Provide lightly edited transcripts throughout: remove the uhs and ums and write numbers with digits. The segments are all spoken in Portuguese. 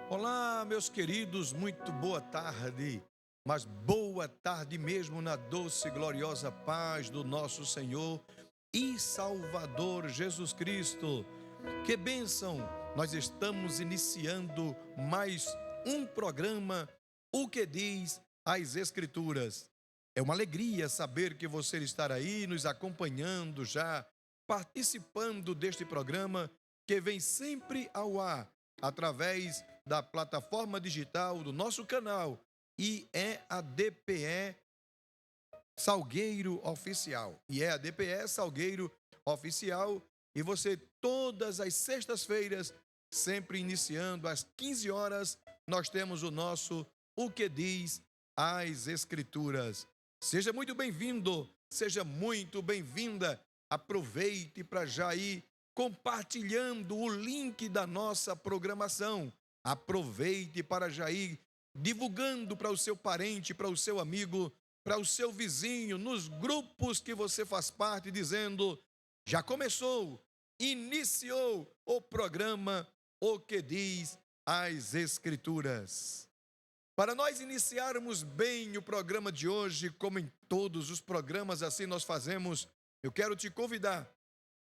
Olá, meus queridos, muito boa tarde, mas boa tarde mesmo na doce e gloriosa paz do nosso Senhor e Salvador Jesus Cristo. Que bênção! Nós estamos iniciando mais um programa, O que diz as Escrituras. É uma alegria saber que você está aí nos acompanhando já, participando deste programa que vem sempre ao ar através da plataforma digital do nosso canal e é a DPE Salgueiro Oficial. E é a DPE Salgueiro Oficial. E você, todas as sextas-feiras, sempre iniciando às 15 horas, nós temos o nosso O que diz as Escrituras. Seja muito bem-vindo, seja muito bem-vinda. Aproveite para já ir compartilhando o link da nossa programação. Aproveite para já ir divulgando para o seu parente, para o seu amigo, para o seu vizinho, nos grupos que você faz parte, dizendo: já começou, iniciou o programa O que diz as Escrituras. Para nós iniciarmos bem o programa de hoje, como em todos os programas assim nós fazemos, eu quero te convidar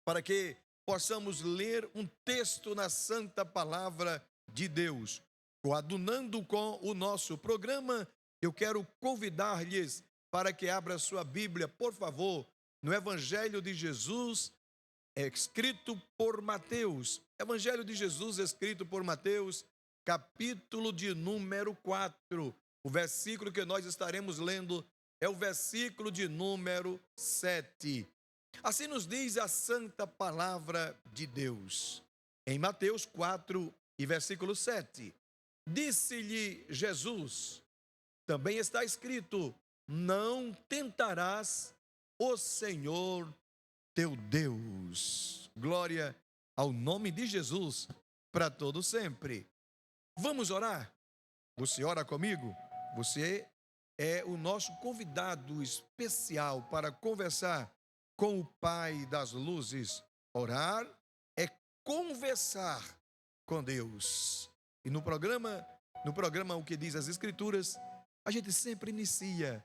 para que possamos ler um texto na Santa Palavra de Deus. Coadunando com o nosso programa, eu quero convidar-lhes para que abra sua Bíblia, por favor, no Evangelho de Jesus, escrito por Mateus. Evangelho de Jesus, escrito por Mateus, capítulo de número 4. O versículo que nós estaremos lendo é o versículo de número 7. Assim nos diz a santa palavra de Deus. Em Mateus 4 e versículo 7. Disse-lhe Jesus, também está escrito: não tentarás o Senhor teu Deus. Glória ao nome de Jesus para todo sempre. Vamos orar? Você ora comigo? Você é o nosso convidado especial para conversar com o Pai das Luzes. Orar é conversar com Deus. E no programa O que diz as Escrituras, a gente sempre inicia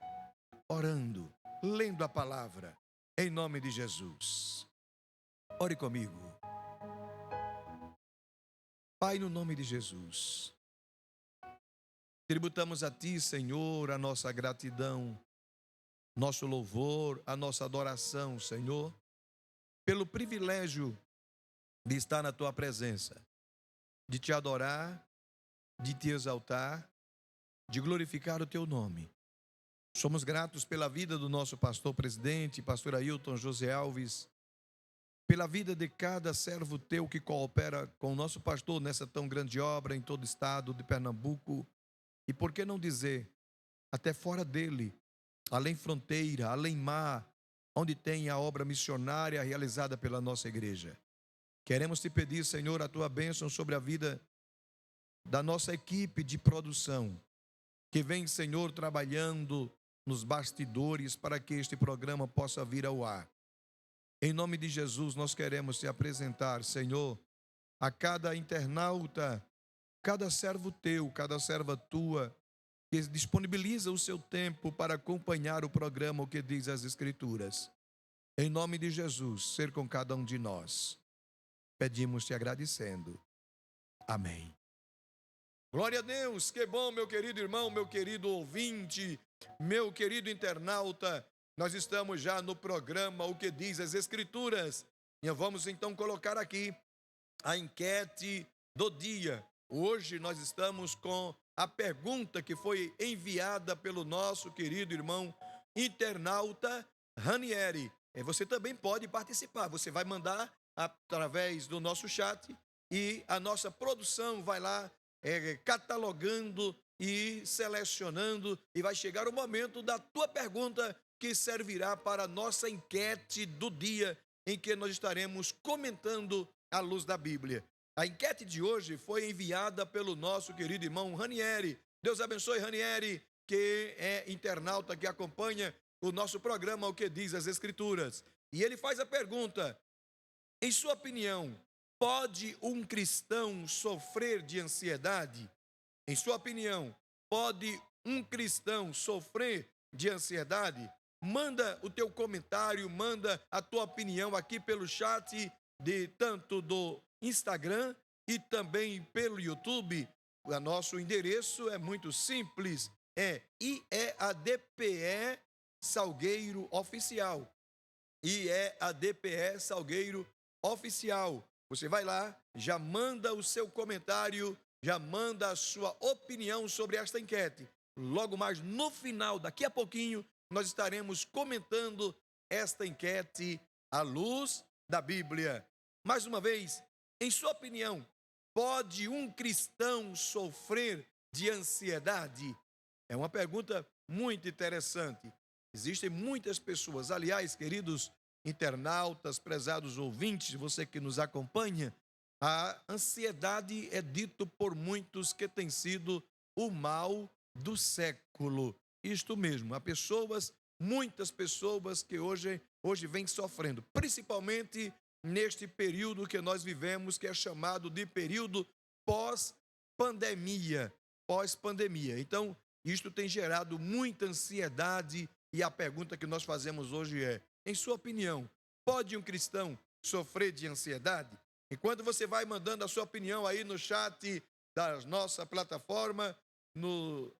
orando, lendo a palavra, em nome de Jesus. Ore comigo. Pai, no nome de Jesus, tributamos a Ti, Senhor, a nossa gratidão, nosso louvor, a nossa adoração, Senhor, pelo privilégio de estar na Tua presença, de Te adorar, de Te exaltar, de glorificar o Teu nome. Somos gratos pela vida do nosso pastor presidente, pastor Ailton José Alves, pela vida de cada servo Teu que coopera com o nosso pastor nessa tão grande obra em todo o estado de Pernambuco e, por que não dizer, até fora dele, além fronteira, além mar, onde tem a obra missionária realizada pela nossa igreja. Queremos Te pedir, Senhor, a Tua bênção sobre a vida da nossa equipe de produção, que vem, Senhor, trabalhando nos bastidores para que este programa possa vir ao ar. Em nome de Jesus, nós queremos Te apresentar, Senhor, a cada internauta, cada servo Teu, cada serva Tua, que disponibiliza o seu tempo para acompanhar o programa O que diz as Escrituras. Em nome de Jesus, ser com cada um de nós. Pedimos Te agradecendo. Amém. Glória a Deus, que bom, meu querido irmão, meu querido ouvinte, meu querido internauta. Nós estamos já no programa O que diz as Escrituras. E vamos então colocar aqui a enquete do dia. Hoje nós estamos com a pergunta que foi enviada pelo nosso querido irmão internauta Ranieri. Você também pode participar. Você vai mandar através do nosso chat e a nossa produção vai lá catalogando e selecionando, e vai chegar o momento da tua pergunta, que servirá para a nossa enquete do dia, em que nós estaremos comentando à luz da Bíblia. A enquete de hoje foi enviada pelo nosso querido irmão Ranieri. Deus abençoe, Ranieri, que é internauta que acompanha o nosso programa O que diz as Escrituras. E ele faz a pergunta: em sua opinião, pode um cristão sofrer de ansiedade? Em sua opinião, pode um cristão sofrer de ansiedade? Manda o teu comentário, manda a tua opinião aqui pelo chat de tanto do Instagram e também pelo YouTube. O nosso endereço é muito simples, é IEADPE Salgueiro Oficial. IEADPE Salgueiro Oficial. Você vai lá, já manda o seu comentário, já manda a sua opinião sobre esta enquete. Logo mais no final, daqui a pouquinho, nós estaremos comentando esta enquete à luz da Bíblia. Mais uma vez, em sua opinião, pode um cristão sofrer de ansiedade? É uma pergunta muito interessante. Existem muitas pessoas, aliás, queridos internautas, prezados ouvintes, você que nos acompanha, a ansiedade é dito por muitos que tem sido o mal do século. Isto mesmo, há pessoas, muitas pessoas que hoje vêm sofrendo, principalmente neste período que nós vivemos, que é chamado de período pós-pandemia. Pós-pandemia. Então, isto tem gerado muita ansiedade e a pergunta que nós fazemos hoje é: em sua opinião, pode um cristão sofrer de ansiedade? Enquanto você vai mandando a sua opinião aí no chat da nossa plataforma, no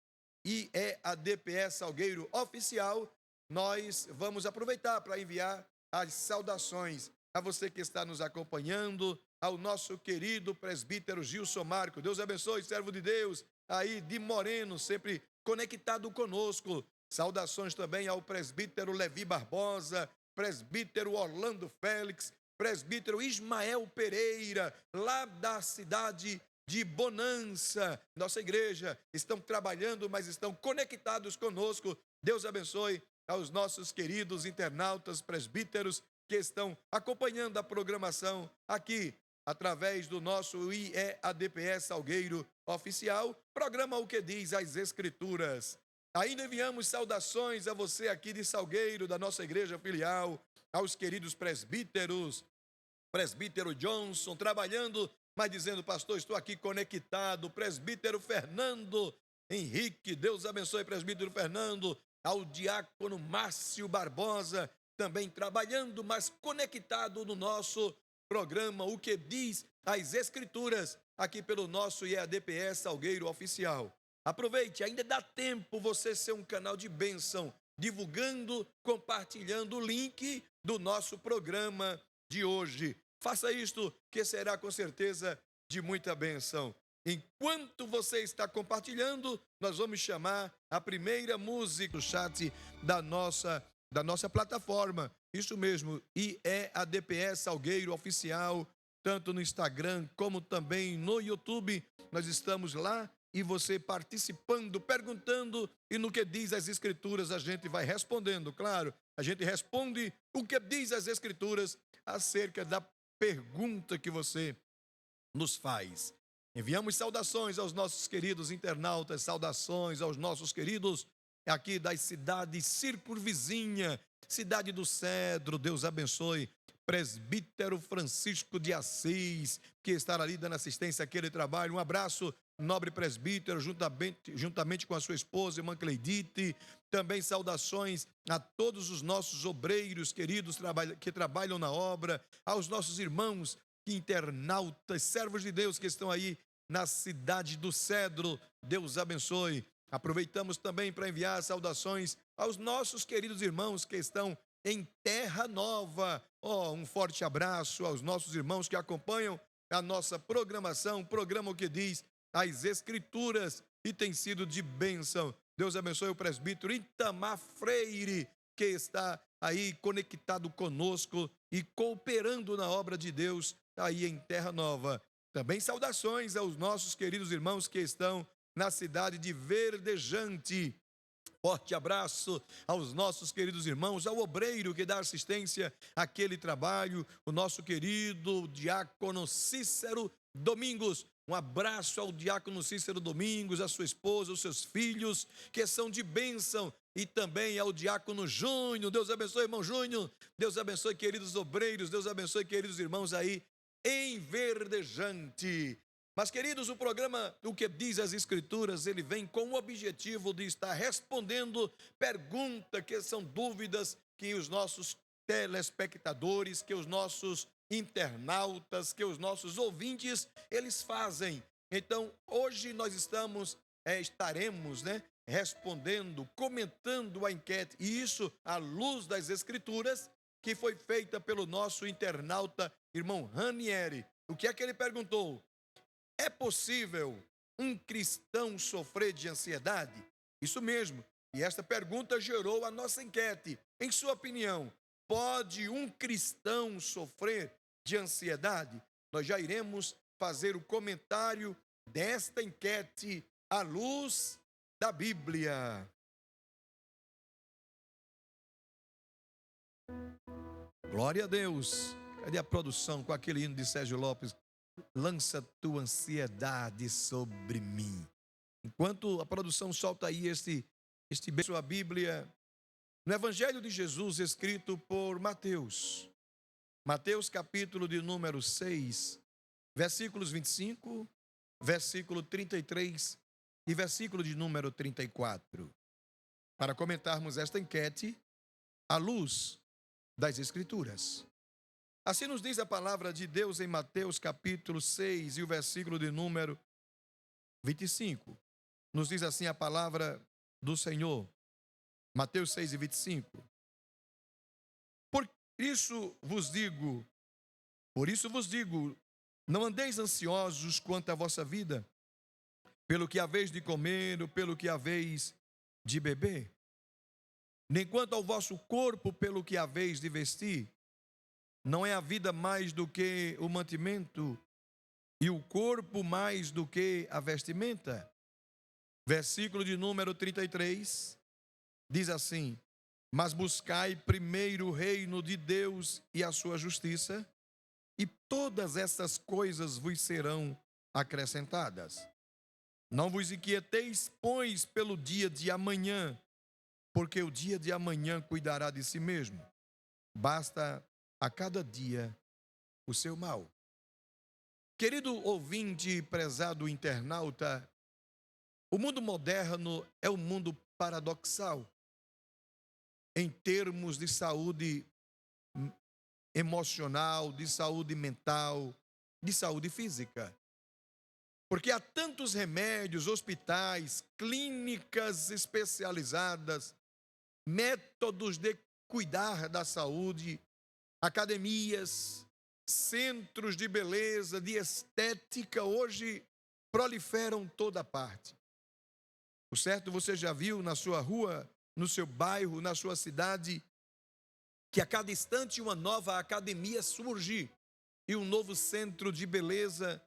IEADPE Salgueiro Oficial, nós vamos aproveitar para enviar as saudações a você que está nos acompanhando, ao nosso querido presbítero Gilson Marco. Deus abençoe, servo de Deus, aí de Moreno, sempre conectado conosco. Saudações também ao presbítero Levi Barbosa, presbítero Orlando Félix, presbítero Ismael Pereira, lá da cidade de Bonança. Nossa igreja estão trabalhando, mas estão conectados conosco. Deus abençoe aos nossos queridos internautas, presbíteros que estão acompanhando a programação aqui através do nosso IEADPE Salgueiro Oficial, programa O Que Diz as Escrituras. Ainda enviamos saudações a você aqui de Salgueiro, da nossa igreja filial, aos queridos presbíteros, presbítero Johnson, trabalhando, mas dizendo: pastor, estou aqui conectado. Presbítero Fernando Henrique, Deus abençoe, presbítero Fernando. Ao diácono Márcio Barbosa, também trabalhando, mas conectado no nosso programa O Que Diz as Escrituras, aqui pelo nosso IEADPE Salgueiro Oficial. Aproveite, ainda dá tempo você ser um canal de bênção, divulgando, compartilhando o link do nosso programa de hoje. Faça isto, que será com certeza de muita bênção. Enquanto você está compartilhando, nós vamos chamar a primeira música do chat da nossa plataforma. Isso mesmo, IEADPE Salgueiro Oficial, tanto no Instagram como também no YouTube. Nós estamos lá e você participando, perguntando, e no que diz as Escrituras a gente vai respondendo. Claro, a gente responde o que diz as Escrituras acerca da pergunta que você nos faz. Enviamos saudações aos nossos queridos internautas, saudações aos nossos queridos aqui das cidades circunvizinha, Cidade do Cedro. Deus abençoe. Presbítero Francisco de Assis, que está ali dando assistência àquele trabalho. Um abraço, nobre presbítero, juntamente com a sua esposa, irmã Cleidite. Também saudações a todos os nossos obreiros queridos que trabalham na obra, aos nossos irmãos internautas, servos de Deus que estão aí na Cidade do Cedro. Deus abençoe. Aproveitamos também para enviar saudações aos nossos queridos irmãos que estão em Terra Nova. Um forte abraço aos nossos irmãos que acompanham a nossa programação, o programa O Que Diz as Escrituras, e tem sido de bênção. Deus abençoe o presbítero Itamar Freire, que está aí conectado conosco e cooperando na obra de Deus aí em Terra Nova. Também saudações aos nossos queridos irmãos que estão na cidade de Verdejante. Forte abraço aos nossos queridos irmãos, ao obreiro que dá assistência àquele trabalho, o nosso querido diácono Cícero Domingos. Um abraço ao diácono Cícero Domingos, a sua esposa, os seus filhos, que são de bênção, e também ao diácono Júnior. Deus abençoe, irmão Júnior. Deus abençoe, queridos obreiros. Deus abençoe, queridos irmãos aí em Verdejante. Mas, queridos, o programa, o que diz as Escrituras, ele vem com o objetivo de estar respondendo perguntas que são dúvidas que os nossos telespectadores, que os nossos internautas, que os nossos ouvintes, eles fazem. Então, hoje nós estaremos, respondendo, comentando a enquete, e isso à luz das Escrituras, que foi feita pelo nosso internauta, irmão Ranieri. O que é que ele perguntou? É possível um cristão sofrer de ansiedade? Isso mesmo. E esta pergunta gerou a nossa enquete. Em sua opinião, pode um cristão sofrer de ansiedade? Nós já iremos fazer o comentário desta enquete à luz da Bíblia. Glória a Deus. Cadê a produção com aquele hino de Sérgio Lopes? Lança tua ansiedade sobre mim. Enquanto a produção solta aí este beijo à Bíblia, no Evangelho de Jesus, escrito por Mateus. Mateus, capítulo de número 6, versículos 25, versículo 33 e versículo de número 34. Para comentarmos esta enquete à luz das Escrituras. Assim nos diz a palavra de Deus em Mateus capítulo 6 e o versículo de número 25. Nos diz assim a palavra do Senhor. Mateus 6 e 25. Por isso vos digo, não andeis ansiosos quanto à vossa vida, pelo que haveis de comer ou pelo que haveis de beber, nem quanto ao vosso corpo pelo que haveis de vestir. Não é a vida mais do que o mantimento e o corpo mais do que a vestimenta? Versículo de número 33 diz assim: mas buscai primeiro o reino de Deus e a sua justiça, e todas essas coisas vos serão acrescentadas. Não vos inquieteis, pois, pelo dia de amanhã, porque o dia de amanhã cuidará de si mesmo. Basta a cada dia o seu mal. Querido ouvinte, prezado internauta, o mundo moderno é um mundo paradoxal em termos de saúde emocional, de saúde mental, de saúde física. Porque há tantos remédios, hospitais, clínicas especializadas, métodos de cuidar da saúde, academias, centros de beleza, de estética, hoje proliferam toda parte. O certo, você já viu na sua rua, no seu bairro, na sua cidade, que a cada instante uma nova academia surge e um novo centro de beleza,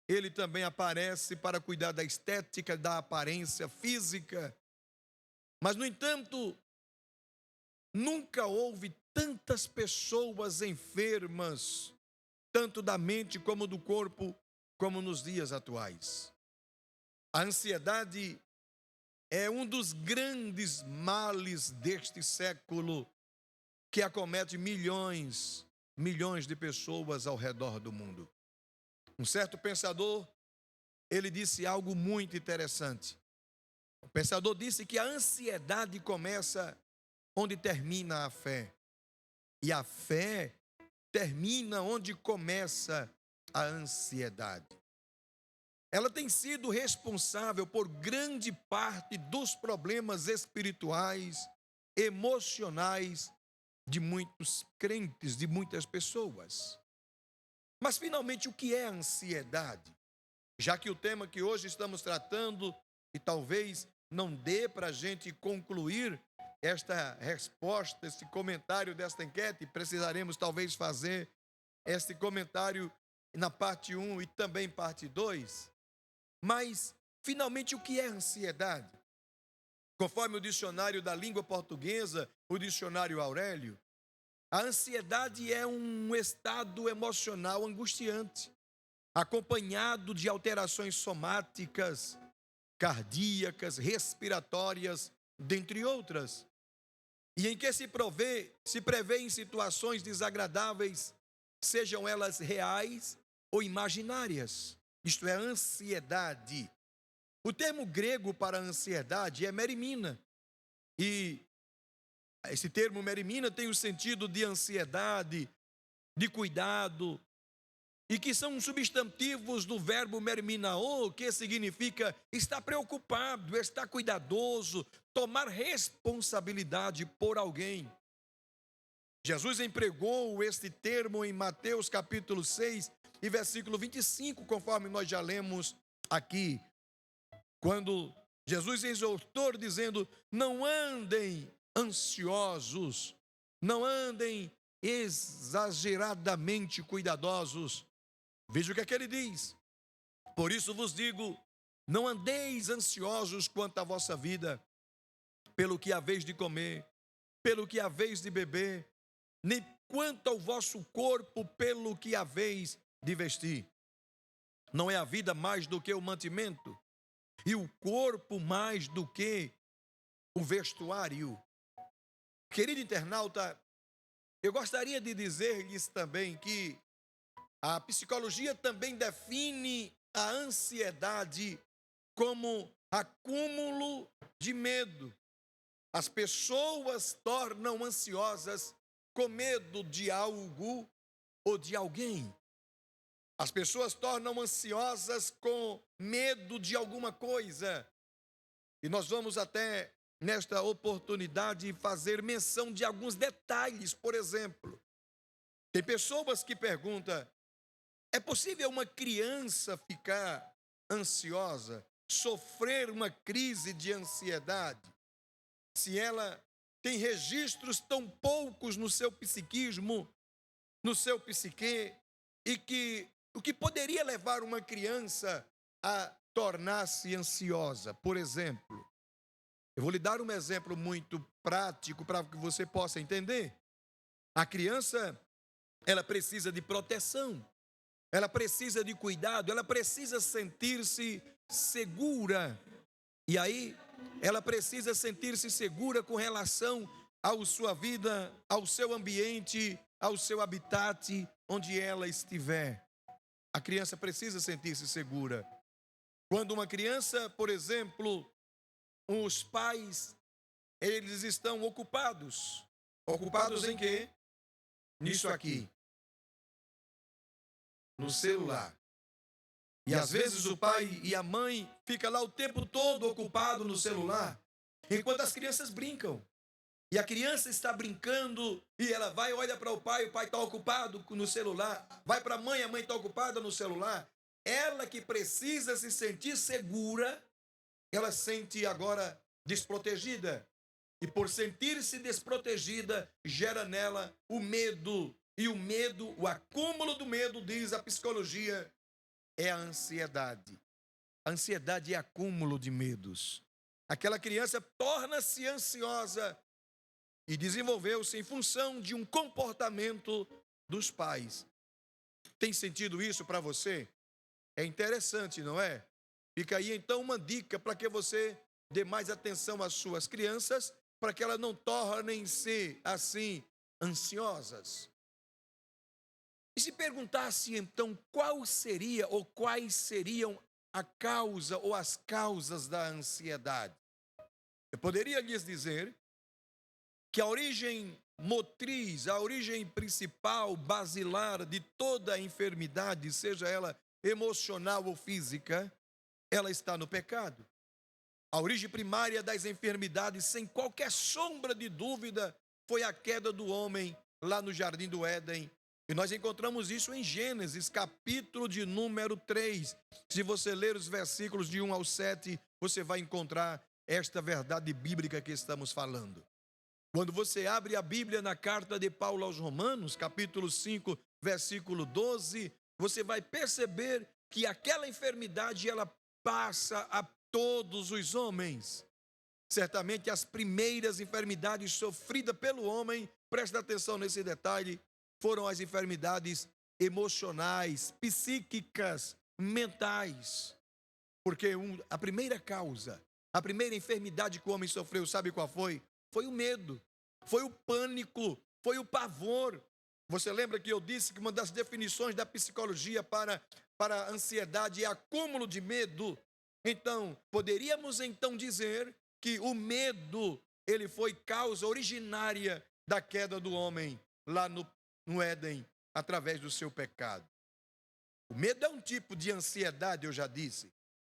ele também aparece para cuidar da estética, da aparência física. Mas, no entanto, nunca houve tantas pessoas enfermas, tanto da mente como do corpo, como nos dias atuais. A ansiedade é um dos grandes males deste século que acomete milhões de pessoas ao redor do mundo. Um certo pensador, ele disse algo muito interessante. O pensador disse que a ansiedade começa onde termina a fé. E a fé termina onde começa a ansiedade. Ela tem sido responsável por grande parte dos problemas espirituais, emocionais de muitos crentes, de muitas pessoas. Mas, finalmente, o que é a ansiedade? Já que o tema que hoje estamos tratando, e talvez não dê para a gente concluir esta resposta, este comentário desta enquete, precisaremos talvez fazer este comentário na parte 1 e também parte 2. Mas, finalmente, o que é ansiedade? Conforme o dicionário da língua portuguesa, o dicionário Aurélio, a ansiedade é um estado emocional angustiante, acompanhado de alterações somáticas, cardíacas, respiratórias, dentre outras, e em que se prevê em situações desagradáveis, sejam elas reais ou imaginárias. isto é, ansiedade. O termo grego para ansiedade é merimina. E esse termo merimina tem o sentido de ansiedade, de cuidado, e que são substantivos do verbo meriminao, que significa estar preocupado, estar cuidadoso, tomar responsabilidade por alguém. Jesus empregou este termo em Mateus capítulo 6 e versículo 25, conforme nós já lemos aqui, quando Jesus exortou dizendo: não andem ansiosos, não andem exageradamente cuidadosos. Veja o que é que ele diz: por isso vos digo, não andeis ansiosos quanto à vossa vida, pelo que haveis de comer, pelo que haveis de beber, nem quanto ao vosso corpo, pelo que haveis de vestir. Não é a vida mais do que o mantimento, e o corpo mais do que o vestuário. Querido internauta, eu gostaria de dizer-lhes também que a psicologia também define a ansiedade como acúmulo de medo. As pessoas tornam ansiosas com medo de algo ou de alguém. As pessoas tornam ansiosas com medo de alguma coisa. E nós vamos até, nesta oportunidade, fazer menção de alguns detalhes. Por exemplo, tem pessoas que perguntam: é possível uma criança ficar ansiosa, sofrer uma crise de ansiedade, se ela tem registros tão poucos no seu psiquismo, no seu psique, e que o que poderia levar uma criança a tornar-se ansiosa? Por exemplo, eu vou lhe dar um exemplo muito prático para que você possa entender. A criança, ela precisa de proteção, ela precisa de cuidado, ela precisa sentir-se segura. E aí, ela precisa sentir-se segura com relação à sua vida, ao seu ambiente, ao seu habitat, onde ela estiver. A criança precisa sentir-se segura. Quando uma criança, por exemplo, os pais, eles estão ocupados. Ocupados em quê? Nisso aqui. No celular. E às vezes o pai e a mãe ficam lá o tempo todo ocupado no celular, enquanto as crianças brincam. E a criança está brincando e ela vai, olha para o pai está ocupado no celular. Vai para a mãe está ocupada no celular. Ela que precisa se sentir segura, ela sente agora desprotegida. E por sentir-se desprotegida, gera nela o medo. E o medo, o acúmulo do medo, diz a psicologia, é a ansiedade. A ansiedade é acúmulo de medos. Aquela criança torna-se ansiosa e desenvolveu-se em função de um comportamento dos pais. Tem sentido isso para você? É interessante, não é? Fica aí então uma dica para que você dê mais atenção às suas crianças, para que elas não tornem-se assim ansiosas. E se perguntasse então qual seria ou quais seriam a causa ou as causas da ansiedade, eu poderia lhes dizer que a origem motriz, a origem principal, basilar de toda a enfermidade, seja ela emocional ou física, ela está no pecado. A origem primária das enfermidades, sem qualquer sombra de dúvida, foi a queda do homem lá no Jardim do Éden. E nós encontramos isso em Gênesis, capítulo de número 3. Se você ler os versículos de 1 ao 7, você vai encontrar esta verdade bíblica que estamos falando. Quando você abre a Bíblia na carta de Paulo aos Romanos, capítulo 5, versículo 12, você vai perceber que aquela enfermidade, ela passa a todos os homens. Certamente as primeiras enfermidades sofridas pelo homem, presta atenção nesse detalhe, foram as enfermidades emocionais, psíquicas, mentais. Porque a primeira causa, a primeira enfermidade que o homem sofreu, sabe qual foi? Foi o medo, foi o pânico, foi o pavor. Você lembra que eu disse que uma das definições da psicologia para a ansiedade é acúmulo de medo? Então, poderíamos então dizer que o medo, ele foi causa originária da queda do homem lá no Éden, através do seu pecado. O medo é um tipo de ansiedade, eu já disse.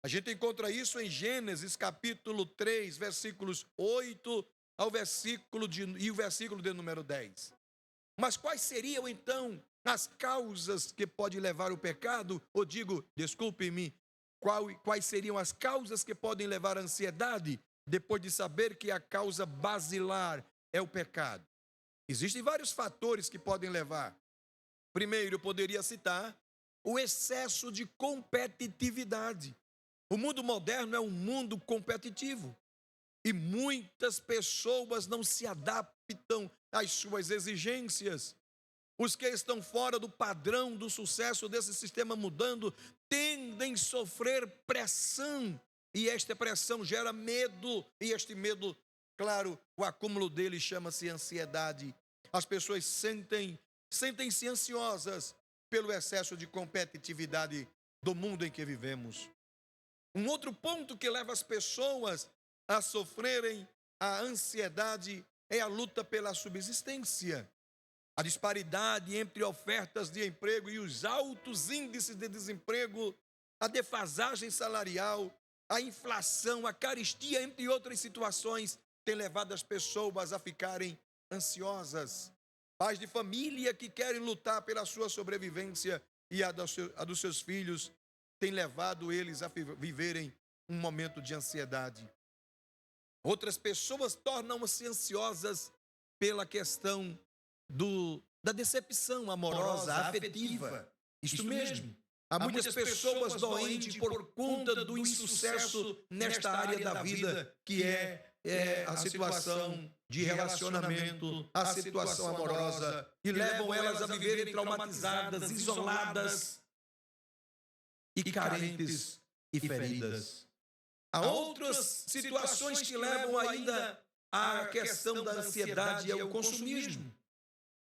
A gente encontra isso em Gênesis capítulo 3, versículos 8 ao versículo de número 10. Mas quais seriam então as causas que podem levar ao pecado? Ou digo, desculpe-me, quais seriam as causas que podem levar à ansiedade, depois de saber que a causa basilar é o pecado? Existem vários fatores que podem levar. Primeiro, eu poderia citar o excesso de competitividade. O mundo moderno é um mundo competitivo e muitas pessoas não se adaptam às suas exigências. Os que estão fora do padrão do sucesso desse sistema mudando tendem a sofrer pressão, e esta pressão gera medo, e este medo, claro, o acúmulo dele chama-se ansiedade. As pessoas sentem-se ansiosas pelo excesso de competitividade do mundo em que vivemos. Um outro ponto que leva as pessoas a sofrerem a ansiedade é a luta pela subsistência. A disparidade entre ofertas de emprego e os altos índices de desemprego, a defasagem salarial, a inflação, a carestia, entre outras situações, tem levado as pessoas a ficarem ansiosas. Pais de família que querem lutar pela sua sobrevivência e a dos seus filhos, tem levado eles a viverem um momento de ansiedade. Outras pessoas tornam-se ansiosas pela questão da decepção amorosa, afetiva. Isto mesmo. Há muitas pessoas doentes por conta do insucesso nesta área da vida, que é a situação de relacionamento, a situação amorosa, e levam elas a viverem traumatizadas, isoladas e carentes e feridas. Há outras situações que levam ainda à questão da ansiedade, é o consumismo.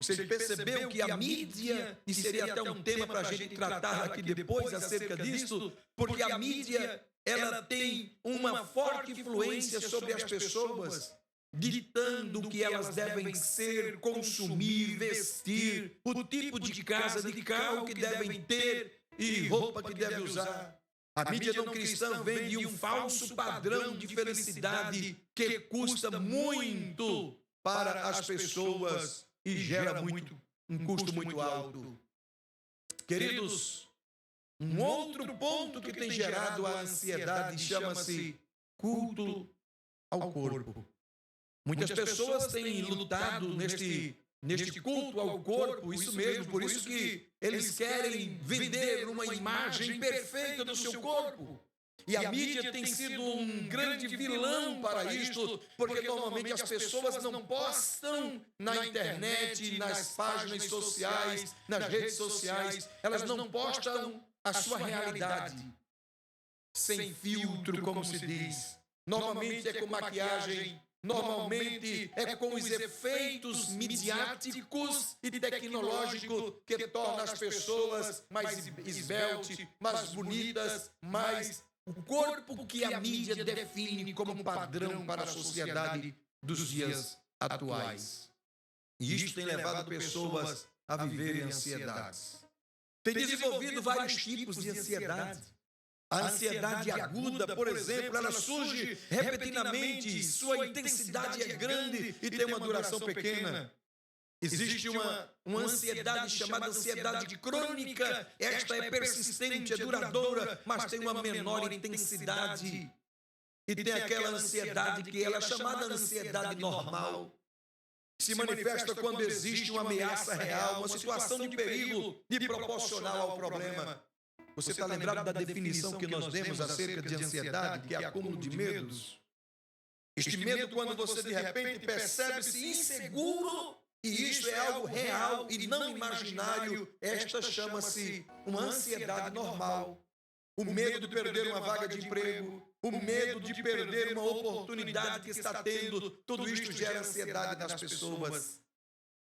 Você percebeu que a mídia, e seria até um tema para a gente tratar aqui depois acerca disso, porque a mídia, ela tem uma forte influência sobre as pessoas, ditando o que elas devem ser, consumir, vestir, o tipo de casa, de carro que devem ter e roupa que devem usar. A mídia não cristã vende um falso padrão de felicidade que custa muito para as pessoas e gera um custo muito alto. Queridos, um outro ponto que tem gerado a ansiedade chama-se culto ao corpo. Muitas pessoas têm lutado neste culto ao corpo, isso mesmo, por isso que eles querem vender uma imagem perfeita do seu corpo. E a mídia tem sido um grande vilão para isto, porque normalmente as pessoas não postam na internet, nas páginas sociais, nas redes sociais, elas não postam a sua realidade sem filtro, como se diz. Normalmente é com maquiagem, normalmente é com os efeitos midiáticos e tecnológicos que tornam as pessoas mais esbeltas, mais bonitas, mais o corpo que a mídia define como padrão para a sociedade dos dias atuais. E isto tem levado pessoas a viverem ansiedades. Tem desenvolvido vários tipos de ansiedade. A ansiedade aguda, por exemplo, ela surge repentinamente, sua intensidade é grande e tem uma duração pequena. Existe uma ansiedade chamada ansiedade crônica. Esta é persistente, é duradoura, mas tem uma menor intensidade. E tem aquela ansiedade que ela é chamada ansiedade normal. Se manifesta quando existe uma ameaça real, uma situação de perigo e proporcional ao problema. Você está lembrado da definição que nós demos acerca de ansiedade, que é acúmulo de medos? Este medo, quando você de repente percebe-se inseguro, e isso é algo real e não imaginário, esta chama-se uma ansiedade normal. O medo de perder uma vaga de emprego, o medo de perder uma oportunidade que está tendo, tudo isto gera ansiedade nas pessoas.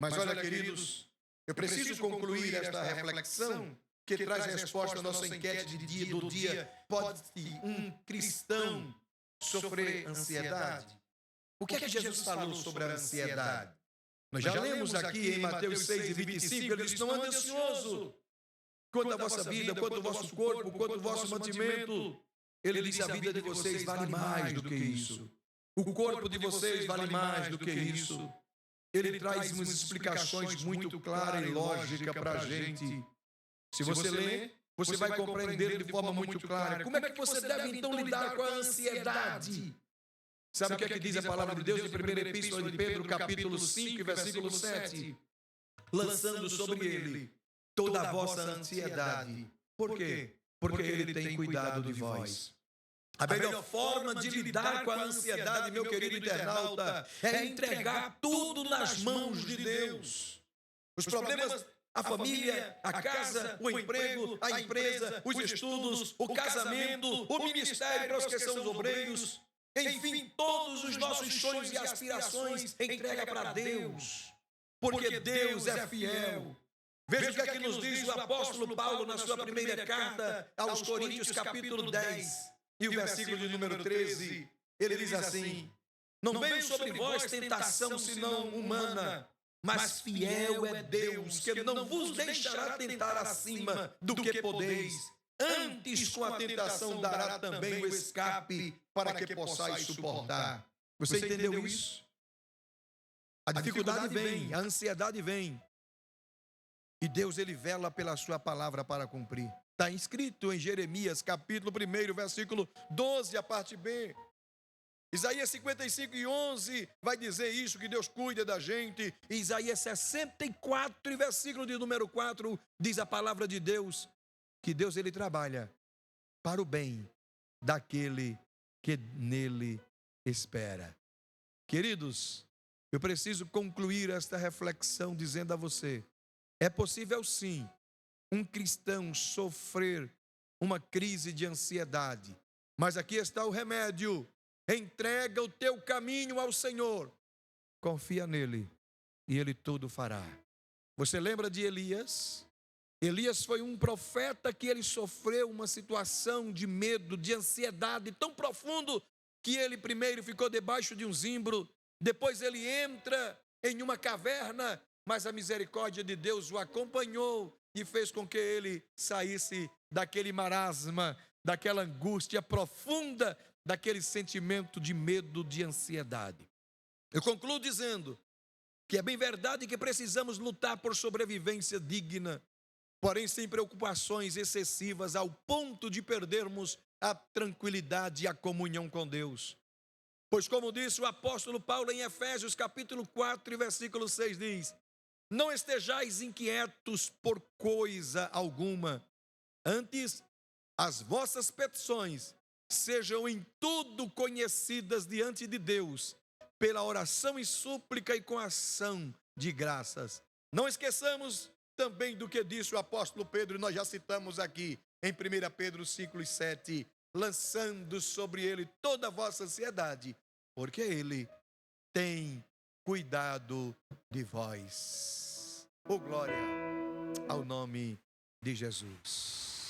Mas olha, queridos, Eu preciso concluir esta reflexão que traz resposta à nossa enquete do dia. Pode um cristão sofrer ansiedade? O que é que Jesus falou sobre a ansiedade? Nós já lemos aqui em Mateus 6:25, ele diz: não ande ansioso quanto à vossa vida, quanto ao vosso corpo, quanto ao vosso mantimento. Ele diz: a vida de vocês vale mais do que isso. O corpo de vocês vale mais do que isso. Ele traz umas explicações muito claras e lógicas para a gente. Se você ler, você vai compreender de forma muito clara. Como é que você deve então lidar com a ansiedade? Sabe o que é que diz a palavra de Deus em 1ª Epístola de Pedro, capítulo 5, versículo 7? Lançando sobre ele toda a vossa ansiedade. Por quê? Porque ele tem cuidado de vós. A melhor forma de lidar com a ansiedade, meu querido internauta, é entregar tudo nas mãos de Deus. Os problemas, a família, a casa, o emprego, a empresa, os estudos, o casamento, o ministério para os que são os obreiros, enfim, todos os nossos sonhos e aspirações, entrega para Deus, porque Deus é fiel. Veja o que é que nos diz o apóstolo Paulo na sua primeira carta aos Coríntios, capítulo 10. E o versículo de número 13, ele diz assim: não veio sobre vós tentação senão humana, mas fiel é Deus, que não vos deixará tentar acima do que podeis. Antes com a tentação dará também o escape para que possais suportar. Você entendeu isso? A dificuldade vem, a ansiedade vem. E Deus, ele vela pela sua palavra para cumprir. Está escrito em Jeremias, capítulo 1, versículo 12, a parte B. Isaías 55:11 vai dizer isso, que Deus cuida da gente. E Isaías 64, versículo de número 4, diz a palavra de Deus, que Deus, ele trabalha para o bem daquele que nele espera. Queridos, eu preciso concluir esta reflexão dizendo a você: é possível sim um cristão sofrer uma crise de ansiedade, mas aqui está o remédio. Entrega o teu caminho ao Senhor, confia nele e ele tudo fará. Você lembra de Elias? Elias foi um profeta que ele sofreu uma situação de medo, de ansiedade tão profundo que ele primeiro ficou debaixo de um zimbro, depois ele entra em uma caverna, mas a misericórdia de Deus o acompanhou e fez com que ele saísse daquele marasma, daquela angústia profunda, daquele sentimento de medo, de ansiedade. Eu concluo dizendo que é bem verdade que precisamos lutar por sobrevivência digna, porém sem preocupações excessivas ao ponto de perdermos a tranquilidade e a comunhão com Deus. Pois como disse o apóstolo Paulo em Efésios capítulo 4, versículo 6, diz: não estejais inquietos por coisa alguma, antes as vossas petições sejam em tudo conhecidas diante de Deus, pela oração e súplica e com ação de graças. Não esqueçamos também do que disse o apóstolo Pedro, e nós já citamos aqui em 1 Pedro 5:7, lançando sobre ele toda a vossa ansiedade, porque ele tem cuidado de vós. Oh, glória ao nome de Jesus.